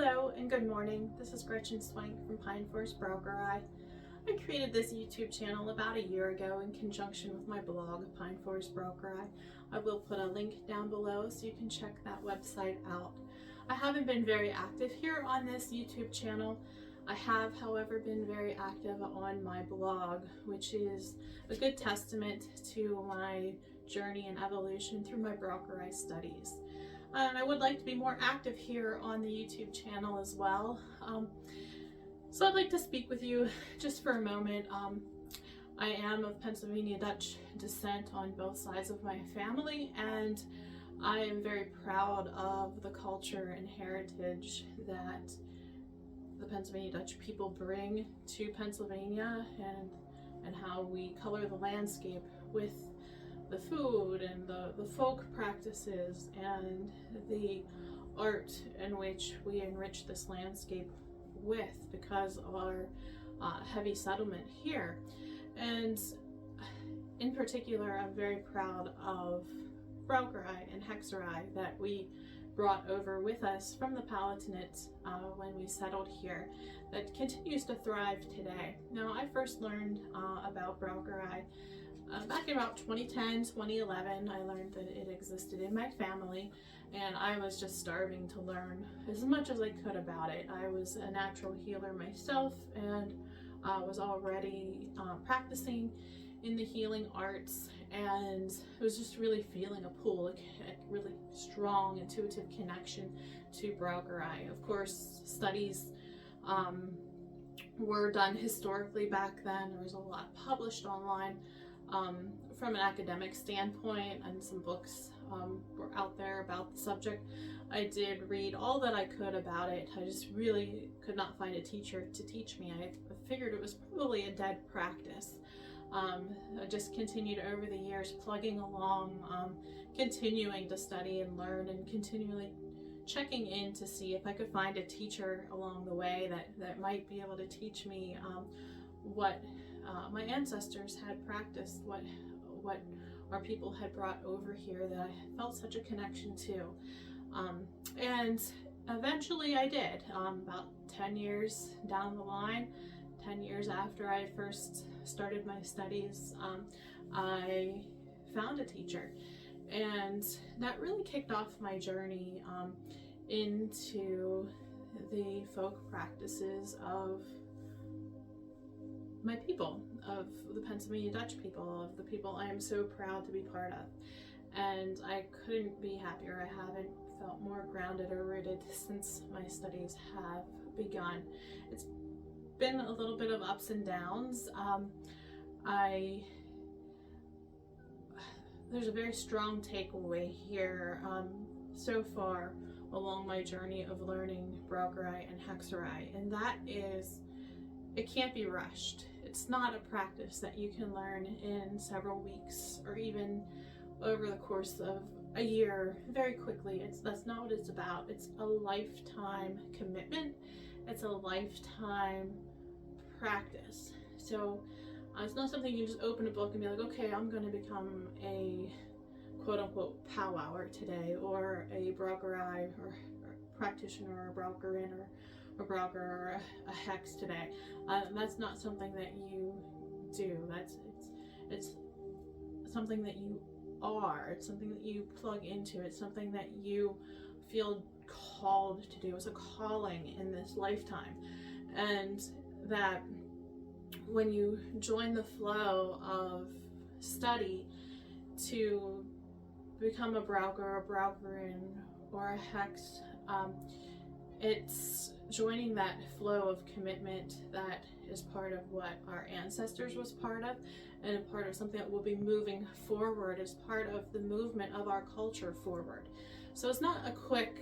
Hello and good morning. This is Gretchen Swank from Pine Forest Braucherei. I created this YouTube channel about a year ago in conjunction with my blog, Pine Forest Braucherei. I will put a link down below so you can check that website out. I haven't been very active here on this YouTube channel. I have, however, been very active on my blog, which is a good testament to my journey and evolution through my Braucherei studies. And I would like to be more active here on the YouTube channel as well. So I'd like to speak with you just for a moment. I am of Pennsylvania Dutch descent on both sides of my family, and I am very proud of the culture and heritage that the Pennsylvania Dutch people bring to Pennsylvania, and how we color the landscape with the food and the folk practices and the art in which we enrich this landscape with because of our heavy settlement here. And in particular, I'm very proud of Braucherei and Hexerei that we brought over with us from the Palatinate when we settled here, that continues to thrive today. Now, I first learned about Braucherei back in about 2010, 2011. I learned that it existed in my family, and I was just starving to learn as much as I could about it. I was a natural healer myself, and was already practicing in the healing arts, and was just really feeling a pull, a really strong intuitive connection to Braucherei. Of course, studies were done historically back then. There was a lot published online from an academic standpoint, and some books were out there about the subject. I did read all that I could about it. I just really could not find a teacher to teach me. I figured it was probably a dead practice. I just continued over the years plugging along, continuing to study and learn, and continually checking in to see if I could find a teacher along the way that might be able to teach me what my ancestors had practiced, what our people had brought over here that I felt such a connection to. And eventually I did. About 10 years down the line, 10 years after I first started my studies, I found a teacher. And that really kicked off my journey into the folk practices of my people, of the Pennsylvania Dutch people, of the people I am so proud to be part of. And I couldn't be happier. I haven't felt more grounded or rooted since my studies have begun. It's been a little bit of ups and downs. There's a very strong takeaway here so far along my journey of learning Braucherei and Hexerei, and that is, it can't be rushed. It's not a practice that you can learn in several weeks or even over the course of a year very quickly. That's not what it's about. It's a lifetime commitment. It's a lifetime practice. So it's not something you just open a book and be like, okay, I'm going to become a quote-unquote powwower today, or a Braucherei or practitioner, or a Braucherin or a Braucher or a hex today. That's not something that you do. It's something that you are. It's something that you plug into. It's something that you feel called to do. It's a calling in this lifetime, and that when you join the flow of study to become a Braucher, a Braucherin, or a hex, it's joining that flow of commitment that is part of what our ancestors was part of, and a part of something that will be moving forward as part of the movement of our culture forward. So it's not a quick,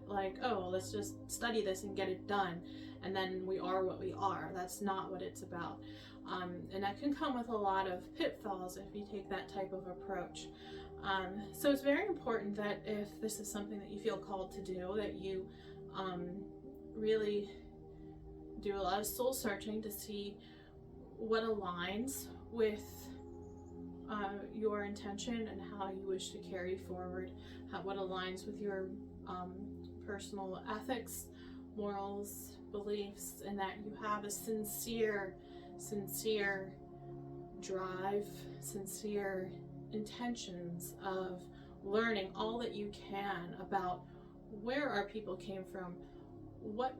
like, oh, let's just study this and get it done, and then we are what we are. That's not what it's about. And that can come with a lot of pitfalls if you take that type of approach. So it's very important that if this is something that you feel called to do, that you really do a lot of soul searching to see what aligns with your intention and how you wish to carry forward, what aligns with your personal ethics, morals, beliefs, and that you have a sincere drive, sincere intentions of learning all that you can about where our people came from, what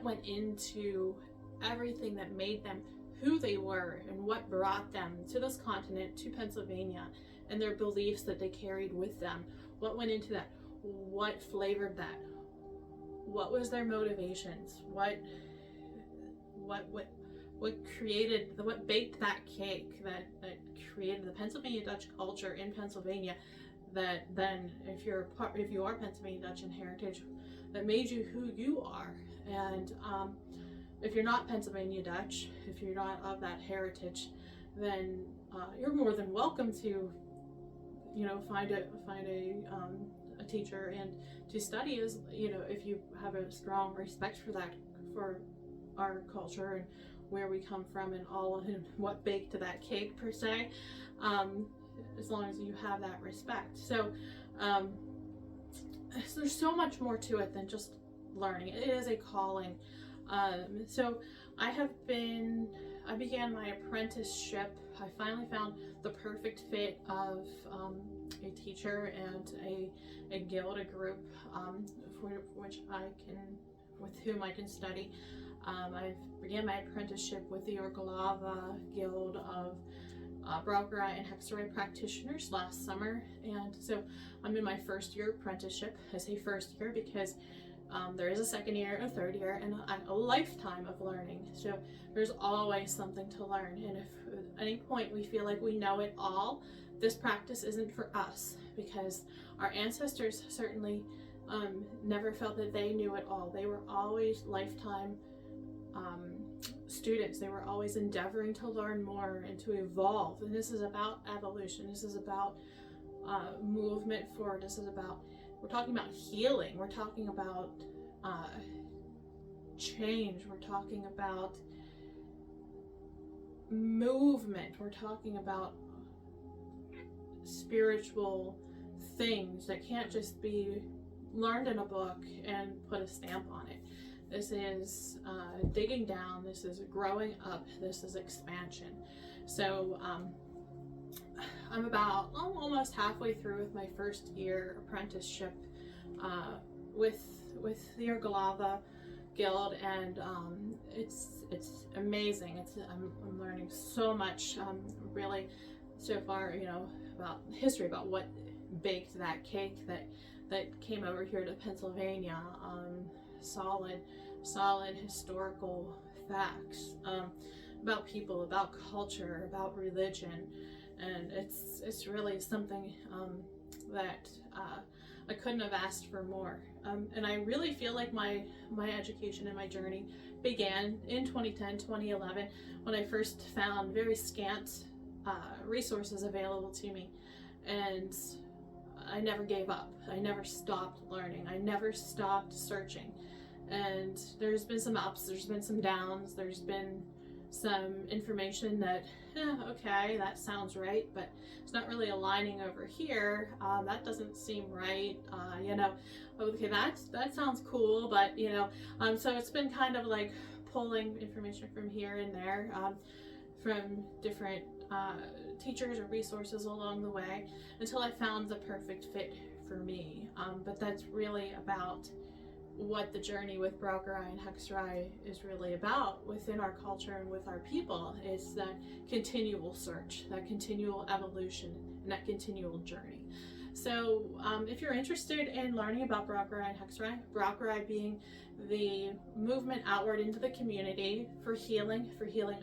went into everything that made them who they were, and what brought them to this continent, to Pennsylvania, and their beliefs that they carried with them. What went into that? What flavored that? What was their motivations? What baked that cake that created the Pennsylvania Dutch culture in Pennsylvania, that then, if you are Pennsylvania Dutch in heritage, that made you who you are. And if you're not Pennsylvania Dutch, if you're not of that heritage, then you're more than welcome to, find a teacher and to study, as if you have a strong respect for that, for our culture and where we come from, and what baked that cake per se, as long as you have that respect. So there's so much more to it than just learning. It is a calling. So I began my apprenticeship. I finally found the perfect fit of a teacher and a guild, a group with whom I can study. I began my apprenticeship with the Orglava Guild of Braucherei and Hexerei practitioners last summer, and so I'm in my first year apprenticeship. I say first year because there is a second year, a third year, and a lifetime of learning. So there's always something to learn, and if at any point we feel like we know it all, this practice isn't for us, because our ancestors certainly never felt that they knew it all. They were always lifetime students. They were always endeavoring to learn more and to evolve. And this is about evolution. This is about movement forward. We're talking about healing. We're talking about change. We're talking about movement. We're talking about spiritual things that can't just be learned in a book and put a stamp on it. This is digging down. This is growing up. This is expansion. So I'm almost halfway through with my first year apprenticeship with the Orglava Guild, and it's amazing. I'm learning so much, really, so far, about history, about what baked that cake that came over here to Pennsylvania. Solid historical facts about people, about culture, about religion, and it's really something that I couldn't have asked for more. And I really feel like my education and my journey began in 2010, 2011, when I first found very scant resources available to me, and I never gave up. I never stopped learning. I never stopped searching. And there's been some ups, there's been some downs, there's been some information that, okay, that sounds right, but it's not really aligning over here. That doesn't seem right. Okay, that sounds cool, but so it's been kind of like pulling information from here and there, from different teachers or resources along the way, until I found the perfect fit for me. But that's really about what the journey with Braucherei and Hexerei is really about within our culture and with our people. Is that continual search, that continual evolution, and that continual journey. So if you're interested in learning about Braucherei and Hexerei, Braucherei being the movement outward into the community for healing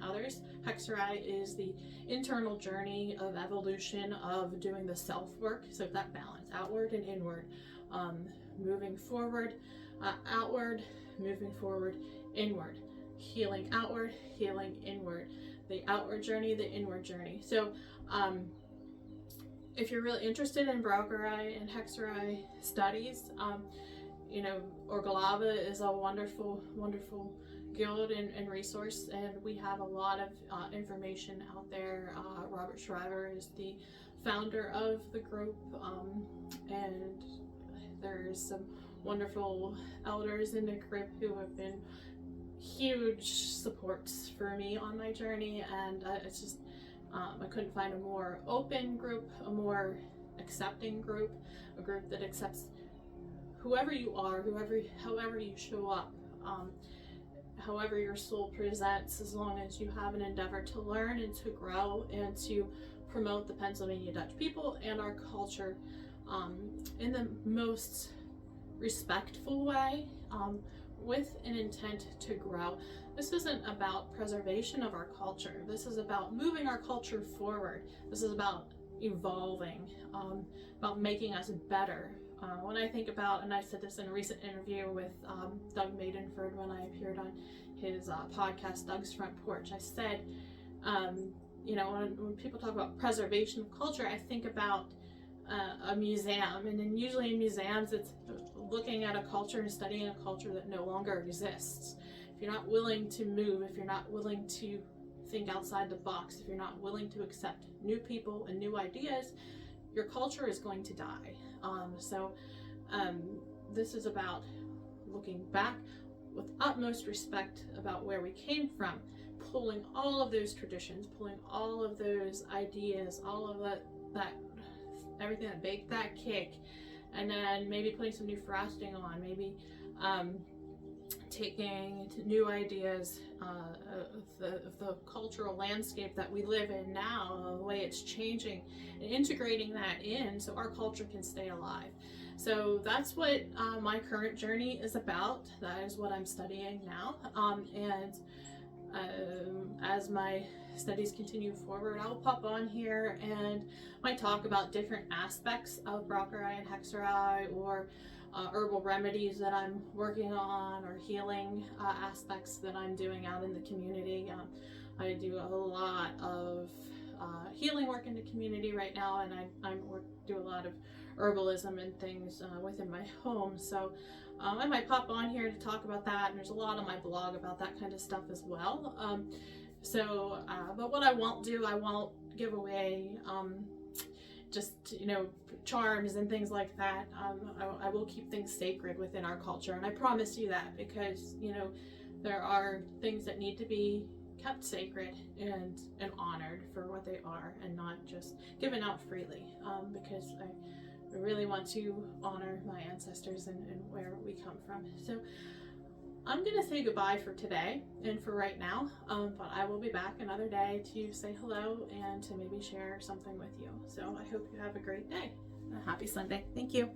others, Hexerei is the internal journey of evolution, of doing the self-work, so that balance, outward and inward, moving forward, outward, moving forward, inward, healing outward, healing inward, the outward journey, the inward journey. So if you're really interested in Braucherei and Hexerei studies, Orglava is a wonderful guild and resource, and we have a lot of information out there. Robert Shriver is the founder of the group, and there's some wonderful elders in the group who have been huge supports for me on my journey, and it's just I couldn't find a more open group, a more accepting group, a group that accepts whoever you are, however you show up, however your soul presents, as long as you have an endeavor to learn and to grow and to promote the Pennsylvania Dutch people and our culture in the most respectful way, with an intent to grow. This isn't about preservation of our culture. This is about moving our culture forward. This is about evolving, about making us better. When I think about, and I said this in a recent interview with Doug Maidenford when I appeared on his podcast, Doug's Front Porch, I said, you know, when people talk about preservation of culture, I think about a museum, and then usually in museums it's looking at a culture and studying a culture that no longer exists. If you're not willing to move, if you're not willing to think outside the box, if you're not willing to accept new people and new ideas, your culture is going to die. This is about looking back with utmost respect about where we came from, pulling all of those traditions, pulling all of those ideas, all of that everything that baked that cake, and then maybe putting some new frosting on, maybe taking new ideas of the cultural landscape that we live in now, the way it's changing, and integrating that in so our culture can stay alive. So that's what my current journey is about. That is what I'm studying now, and as my studies continue forward, I'll pop on here and might talk about different aspects of Braucherei and Hexerei, or herbal remedies that I'm working on, or healing aspects that I'm doing out in the community. I do a lot of healing work in the community right now, and I do a lot of herbalism and things within my home. So I might pop on here to talk about that, and there's a lot on my blog about that kind of stuff as well. But what I won't do, I won't give away just, you know, charms and things like that. I will keep things sacred within our culture, and I promise you that, because, you know, there are things that need to be kept sacred and honored for what they are, and not just given out freely, because I really want to honor my ancestors and where we come from. So I'm gonna say goodbye for today and for right now, but I will be back another day to say hello and to maybe share something with you. So I hope you have a great day. A happy Sunday. Thank you.